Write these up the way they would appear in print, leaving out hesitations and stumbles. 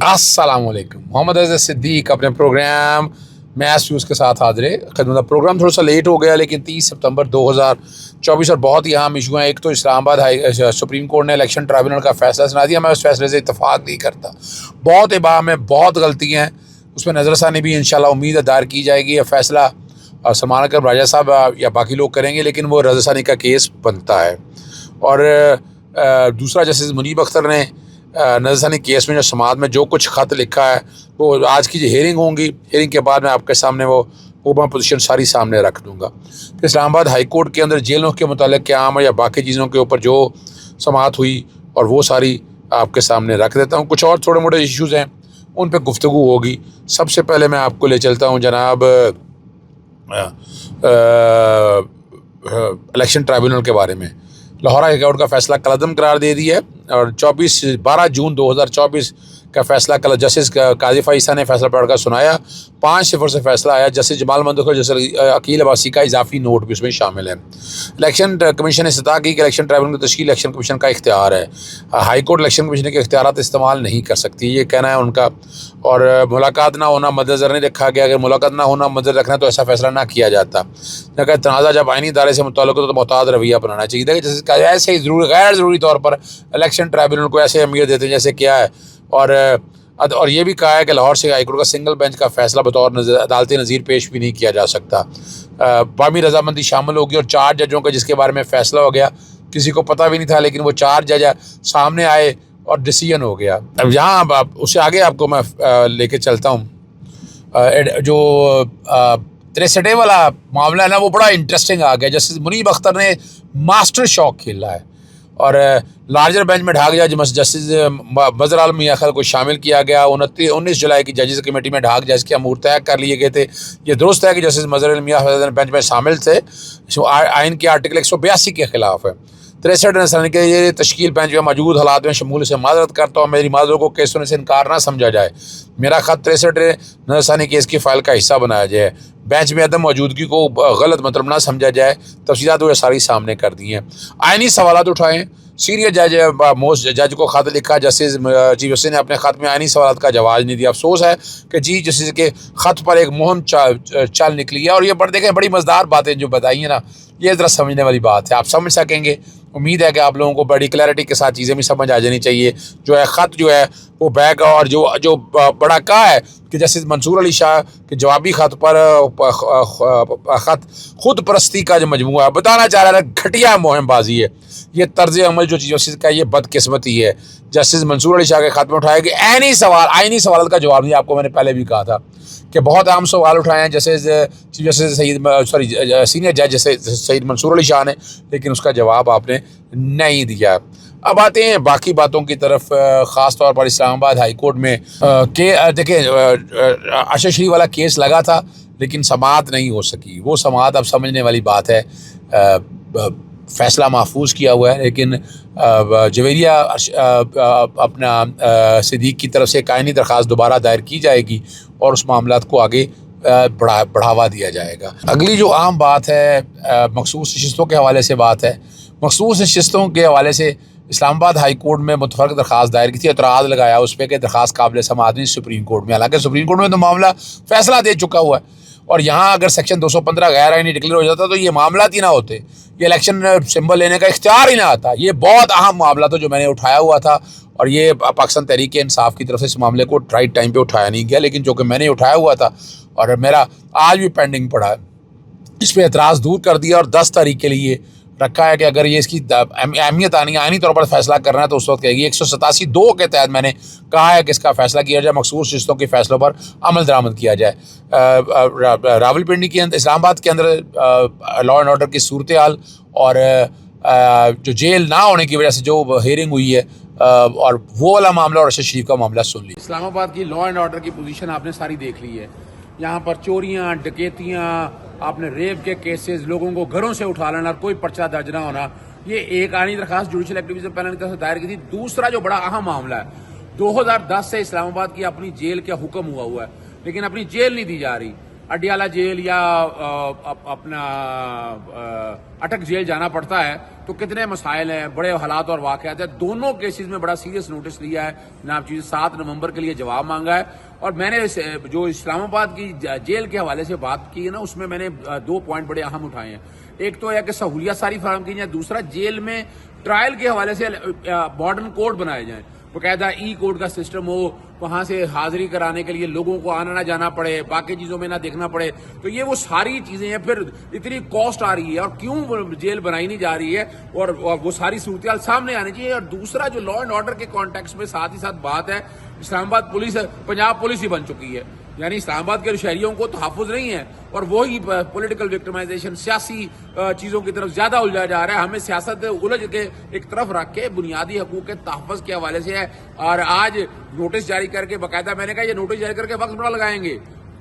अस्सलाम वालेकुम। मोहम्मद अज़हर सिद्दीक अपने प्रोग्राम मैच व्यूज़ के साथ हाजिर है खिदमत। प्रोग्राम थोड़ा सा लेट हो गया, लेकिन 30 सितंबर 2024 और बहुत ही अहम इशू हैं। एक तो इस्लामाबाद सुप्रीम कोर्ट ने इलेक्शन ट्राइब्यूनल का फैसला सुना दिया। मैं उस फैसले से इत्तफाक नहीं करता। बहुत इबाम है, बहुत गलतियाँ हैं उसमें। नज़रसानी भी इंशाल्लाह उम्मीद है दायर की जाएगी। यह फैसला सलमान अकबर राजा साहब या बाकी लोग करेंगे, लेकिन वो नज़रसानी का केस बनता है। और दूसरा, जस्टिस मुनीब अख्तर ने नज़रसानी केस में जो समात में जो कुछ ख़त लिखा है, वो आज की जो हेयरिंग होंगी, हेयरिंग के बाद मैं आपके सामने वो मैं पोजीशन सारी सामने रख दूँगा। फिर इस्लामाबाद हाई कोर्ट के अंदर जेलों के मुतालिक क़याम या बाकी चीज़ों के ऊपर जो समात हुई, और वो सारी आपके सामने रख देता हूँ। कुछ और थोड़े मोटे इश्यूज़ हैं, उन पर गुफ्तगू होगी। सबसे पहले मैं आपको ले चलता हूँ जनाब इलेक्शन ट्राइब्यूनल के बारे में। लाहौर हाई कोर्ट का फैसला कलअदम करार दे दिया है, और 12 जून 2024 का फैसला कल जस्टिस काजी फ़ाइसा ने फैसला पढ़कर सुनाया। 5-0 से फैसला आया। जस्टिस जमाल मंदखर, जस्टिस अकील अब्बासी का इजाफी नोट भी उसमें शामिल है। इलेक्शन कमीशन ने इस्तदा की कि इलेक्शन ट्राइब्यूनल की तश्कील इलेक्शन कमीशन का इख्तियार है। हाई कोर्ट इलेक्शन कमीशन के इख्तियारात इस्तेमाल नहीं कर सकती, ये कहना है उनका। और मुलाकात ना होना मद्देनज़र नहीं रखा गया। अगर मुलाकात ना होना मद्देनज़र रखना तो ऐसा फैसला ना किया जाता। अगर तनाज़ा जब आइनी इदारे से मुताल्लिक़ हो तो मोहतात रवैया अपनाना चाहिए था। जैसे ऐसे ही गैर ज़रूरी तौर पर इलेक्शन ट्राइब्यूनल को ऐसे अहमियत देते हैं जैसे क्या है। और ये भी कहा है कि लाहौर से हाई कोर्ट का सिंगल बेंच का फैसला बतौर अदालती नज़ीर पेश भी नहीं किया जा सकता। बामी रजामंदी शामिल होगी, और 4 जजों का जिसके बारे में फ़ैसला हो गया, किसी को पता भी नहीं था, लेकिन वो 4 जज सामने आए और डिसीजन हो गया। अब यहाँ उससे आगे आपको मैं लेके चलता हूँ। जो 63 वाला मामला है ना, वो बड़ा इंटरेस्टिंग आ गया। जस्टिस मुनीब अख्तर ने मास्टर शॉक खेला है, और लार्जर बेंच में ढाक जज जस्टिस बजर आलम मियां खान को शामिल किया गया। 19 जुलाई की जजेस कमेटी में ढाक जज के अमूर तय कर लिए गए थे। ये दुरुस्त है कि जस्टिस बजर आलम मियां खान बेंच में शामिल थे, आइन के आर्टिकल 182 के खिलाफ है। 63 नज़रसानी के ये तश्कील बेंच में मौजूद हालात में शमूल से माजरत करता हूँ। मेरी माजरत को केस होने से इनकार ना समझा जाए। मेरा ख़त 63 नज़रसानी केस की फ़ाइल का हिस्सा बनाया जाए। बेंच में अदम मौजूदगी को गलत मतलब ना समझा जाए। तफसीलात वो सारी सामने कर दी हैं। आइनी सवालात उठाएँ। सीनियर जज मोस्ट जज को ख़त लिखा। जस्टिस चीफ जस्टिस ने अपने ख़त में आइनी सवालात का जवाब नहीं दिया। अफसोस है कि चीफ जस्टिस के ख़त पर एक मुहिम चल निकली है, और ये देखें बड़ी मज़ेदार बातें जो बताई हैं ना, ये ज़रा समझने वाली बात है। आप समझ सकेंगे। उम्मीद है कि आप लोगों को बड़ी क्लैरिटी के साथ चीज़ें भी समझ आ जानी चाहिए। जो है ख़त जो है वो बैग, और जो बड़ा कहा है कि जस्टिस मंसूर अली शाह के जवाबी ख़त पर ख़त खुद परस्ती का जो मजमूआ है, बताना चाह रहा है घटिया मुहिमबाजी है। ये तर्ज अमल जो जस्टिस का ये बदकिस्मती है। जस्टिस मंसूर अली शाह के ख़त में उठाया कि आइनी सवाल का जवाब नहीं। आपको मैंने पहले भी कहा था कि बहुत अहम सवाल उठाए हैं जस्टिस चीफ जस्टिस सीनियर जज सईद मंसूर अली शाह ने, लेकिन उसका जवाब आपने नहीं दिया। अब आते हैं बाकी बातों की तरफ। ख़ास तौर पर इस्लामाबाद हाई कोर्ट में देखें अरशद शरीफ वाला केस लगा था, लेकिन समाअत नहीं हो सकी। वो समाअत अब समझने वाली बात है। फ़ैसला महफूज किया हुआ है, लेकिन जवेरिया अपना सिद्दीक की तरफ से एक आइनी दरख्वास्त दोबारा दायर की जाएगी, और उस मामलात को आगे बढ़ावा दिया जाएगा। अगली जो आम बात है मखसूस नशिस्तों के हवाले से बात है। मखसूस नशिस्तों के हवाले से इस्लामाबाद हाई कोर्ट में मुतफ़र्रिक़ दरख्वास्त दायर की थी। एतराज़ लगाया उस पर कि दरख्वास्त काबिल समाअत नहीं सुप्रीम कोर्ट में। हालांकि सुप्रीम कोर्ट में तो मामला फ़ैसला दे चुका हुआ है, और यहाँ अगर सेक्शन 215 गैर आइनी डिक्लेयर हो जाता तो ये मामला ही ना होते, ये इलेक्शन सिंबल लेने का इख्तियार ही ना आता। ये बहुत अहम मामला था जो मैंने उठाया हुआ था, और ये पाकिस्तान तहरीक इंसाफ की तरफ से इस मामले को राइट टाइम पे उठाया नहीं गया, लेकिन जो कि मैंने उठाया हुआ था और मेरा आज भी पेंडिंग पड़ा है, इस पर एतराज़ दूर कर दिया और 10 तारीख के लिए रखा है कि अगर ये इसकी अहमियत आनी तौर पर फैसला करना है तो उस वक्त कहेगी। 187(2) के तहत मैंने कहा है कि इसका फैसला किया जाए, मखसूस रिश्तों के फैसलों पर अमल दरामद किया जाए। रावलपिंडी के अंदर, इस्लामाबाद के अंदर लॉ एंड ऑर्डर की सूरत हाल, और जो जेल ना होने की वजह से जो हेयरिंग हुई है, और वो वाला मामला और अरशद शरीफ का मामला सुन लिया। इस्लामाबाद की लॉ एंड ऑर्डर की पोजीशन आपने सारी देख ली है। यहाँ पर चोरियाँ, डकैतियाँ, आपने रेप के केसेस, लोगों को घरों से उठा लेना, कोई पर्चा दर्ज ना होना, ये एक आइनी दरखास्त जुडिशल एक्टिविज्म पैनल की तरफ से दायर की थी। दूसरा जो बड़ा अहम मामला है, 2010 से इस्लामाबाद की अपनी जेल का हुक्म हुआ है, लेकिन अपनी जेल नहीं दी जा रही। अडियाला जेल या अपना अटक जेल जाना पड़ता है, तो تو کتنے مسائل ہیں, بڑے حالات اور واقعات ہیں. دونوں کیسز میں بڑا سیریس نوٹس لیا ہے جناب چیز. 7 نومبر کے لیے جواب مانگا ہے. اور میں نے جو اسلام آباد کی جیل کے حوالے سے بات کی ہے نا, اس میں نے 2 پوائنٹ بڑے اہم اٹھائے ہیں. ایک تو ہے کہ سہولیات ساری فراہم کی جائیں, دوسرا جیل میں ٹرائل کے حوالے سے ماڈرن کوڈ بنائے جائیں, باقاعدہ ای کوڈ کا سسٹم ہو, وہاں سے حاضری کرانے کے لیے لوگوں کو آنا نہ جانا پڑے, باقی چیزوں میں نہ دیکھنا پڑے. تو یہ وہ ساری چیزیں ہیں. پھر اتنی کاسٹ آ رہی ہے اور کیوں جیل بنائی نہیں جا رہی ہے, اور وہ ساری صورتحال سامنے آنی چاہیے. اور دوسرا جو لا اینڈ آرڈر کے کانٹیکس میں ساتھ ہی ساتھ بات ہے, اسلام آباد پولیس پنجاب پولیس ہی بن چکی ہے. یعنی اسلام آباد کے شہریوں کو تحفظ نہیں ہے, اور وہی پولیٹیکل وکٹمائزیشن, سیاسی چیزوں کی طرف زیادہ الجھایا جا رہا ہے. ہمیں سیاست الجھ کے ایک طرف رکھ کے بنیادی حقوق کے تحفظ کے حوالے سے ہے. اور آج نوٹس جاری کر کے, باقاعدہ میں نے کہا یہ نوٹس جاری کر کے وقت بڑا لگائیں گے.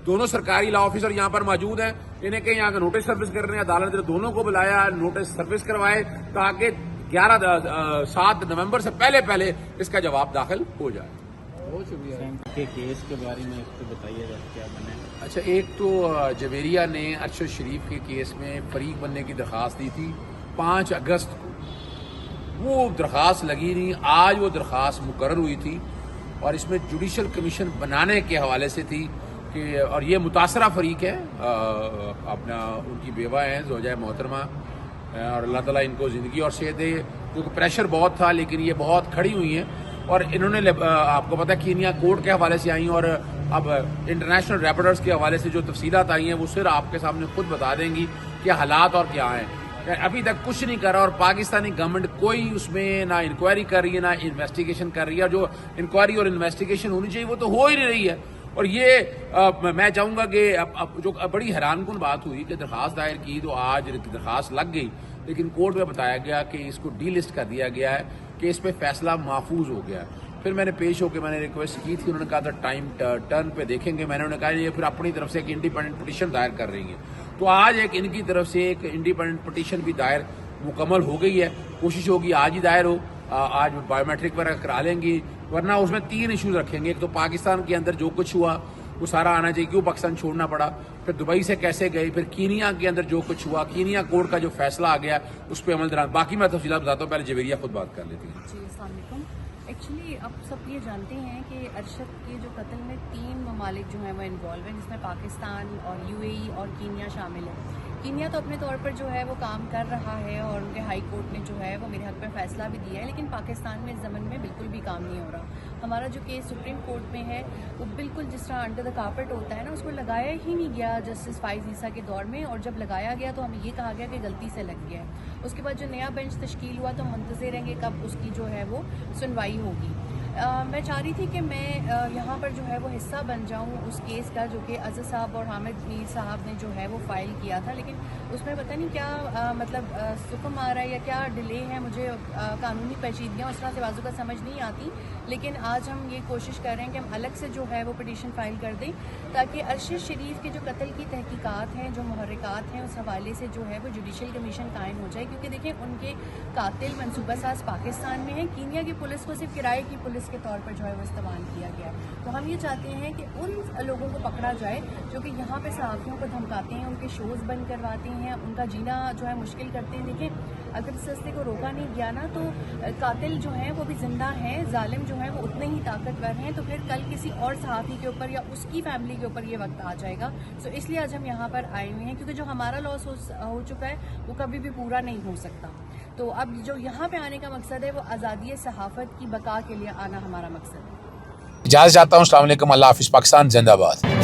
دونوں سرکاری لا آفیسر یہاں پر موجود ہیں, انہیں کہ یہاں کا نوٹس سروس کرنے, عدالت نے دونوں کو بلایا, نوٹس سروس کروائے تاکہ 7 نومبر سے پہلے اس کا جواب داخل ہو جائے. بہت شکریہ. کیس کے بارے میں بتائیے کیا بنے. اچھا, ایک تو جویریہ نے ارشد شریف کے کیس میں فریق بننے کی درخواست دی تھی 5 اگست کو. وہ درخواست لگی نہیں, آج وہ درخواست مقرر ہوئی تھی, اور اس میں جوڈیشل کمیشن بنانے کے حوالے سے تھی کہ, اور یہ متاثرہ فریق ہے, اپنا ان کی بیوہ ہیں زوجہ محترمہ, اور اللہ تعالیٰ ان کو زندگی اور صحت دے, کیونکہ پریشر بہت تھا, لیکن یہ بہت کھڑی ہوئی ہیں. اور انہوں نے آپ کو پتہ ہے کینیا کوڈ کے حوالے سے آئی ہیں, اور اب انٹرنیشنل ریپرڈرز کے حوالے سے جو تفصیلات آئی ہیں وہ صرف آپ کے سامنے خود بتا دیں گی کہ حالات اور کیا ہیں. ابھی تک کچھ نہیں کر رہا, اور پاکستانی گورنمنٹ کوئی اس میں نہ انکوائری کر رہی ہے نہ انویسٹیگیشن کر رہی ہے. جو انکوائری اور انویسٹیگیشن ہونی چاہیے وہ تو ہو ہی نہیں رہی ہے. اور یہ میں چاہوں گا کہ جو بڑی حیران کن بات ہوئی کہ درخواست دائر کی تو آج درخواست لگ گئی, لیکن کورٹ میں بتایا گیا کہ اس کو ڈی لسٹ کر دیا گیا ہے, کہ اس پہ فیصلہ محفوظ ہو گیا ہے. پھر میں نے پیش ہو کے میں نے ریکویسٹ کی تھی, انہوں نے کہا تھا ٹائم ٹرن پہ دیکھیں گے. میں نے کہا یہ پھر اپنی طرف سے ایک انڈیپینڈنٹ پٹیشن دائر کر رہی ہیں. تو آج ایک ان کی طرف سے ایک انڈیپینڈنٹ پٹیشن بھی دائر مکمل ہو گئی ہے. کوشش ہوگی آج ہی دائر ہو, آج بایو میٹرک پر کرا لیں گی, ورنہ اس میں 3 ایشوز رکھیں گے. ایک تو پاکستان کے اندر جو کچھ ہوا وہ سارا آنا چاہیے, کیوں پاکستان چھوڑنا پڑا, پھر دبئی سے کیسے گئے, پھر کینیا کے اندر جو کچھ ہوا, کینیا کورٹ کا جو فیصلہ آ گیا اس پہ عمل درآمد. باقی میں تفصیلات بتاتا ہوں, پہلے جویریہ خود بات کر لیتی ہیں. جی السلام علیکم. ایکچولی آپ سب یہ جانتے ہیں کہ ارشد کے جو قتل میں 3 ممالک جو ہیں وہ انوالو ہیں, جس میں پاکستان اور UAE اور کینیا شامل ہے. کینیا تو اپنے طور پر جو ہے وہ کام کر رہا ہے, اور ان کے ہائی کورٹ نے جو ہے وہ میرے حق میں فیصلہ بھی دیا ہے, لیکن پاکستان میں اس زمن میں بالکل بھی کام نہیں ہو رہا. ہمارا جو کیس سپریم کورٹ میں ہے وہ بالکل جس طرح انڈر دا کارپٹ ہوتا ہے نا, اس کو لگایا ہی نہیں گیا جسٹس فائز عیسیٰ کے دور میں, اور جب لگایا گیا تو ہمیں یہ کہا گیا کہ غلطی سے لگ گیا ہے. اس کے بعد جو نیا بینچ تشکیل ہوا تو منتظر ہیں کہ کب اس کی جو ہے وہ سنوائی ہوگی. میں چاہ رہی تھی کہ میں یہاں پر جو ہے وہ حصہ بن جاؤں اس کیس کا جو کہ عزت صاحب اور حامد میر صاحب نے جو ہے وہ فائل کیا تھا, لیکن اس میں پتہ نہیں کیا مطلب سکم آ رہا ہے یا کیا ڈیلے ہے, مجھے قانونی پیچیدگیاں اس طرح سے بازو کا سمجھ نہیں آتی. لیکن آج ہم یہ کوشش کر رہے ہیں کہ ہم الگ سے جو ہے وہ پٹیشن فائل کر دیں, تاکہ ارشد شریف کے جو قتل کی تحقیقات ہیں, جو محرکات ہیں, اس حوالے سے جو ہے وہ جوڈیشل کمیشن قائم ہو جائے. کیونکہ دیکھیں ان کے قاتل منصوبہ ساز پاکستان میں ہیں, کینیا کی پولیس کو صرف کرائے کی پولیس کے طور پر جو ہے وہ استعمال کیا گیا. تو ہم یہ چاہتے ہیں کہ ان لوگوں کو پکڑا جائے جو کہ یہاں پہ صحافیوں کو دھمکاتے ہیں, ان کے شوز بند کرواتے ہیں, ان کا جینا جو ہے مشکل کرتے ہیں. دیکھیں اگر اس رستے کو روکا نہیں گیا نا تو قاتل جو ہیں وہ بھی زندہ ہیں, ظالم جو ہیں وہ اتنے ہی طاقتور ہیں. تو پھر کل کسی اور صحافی کے اوپر یا اس کی فیملی کے اوپر یہ وقت آ جائے گا. سو اس لیے آج ہم یہاں پر آئے ہوئے ہیں, کیونکہ جو ہمارا لاس ہو چکا ہے وہ کبھی بھی پورا نہیں ہو سکتا. تو اب جو یہاں پہ آنے کا مقصد ہے وہ آزادی صحافت کی بقا کے لیے آنا ہمارا مقصد ہے. اجازت چاہتا ہوں. السلام علیکم. اللہ حافظ. پاکستان زندہ باد.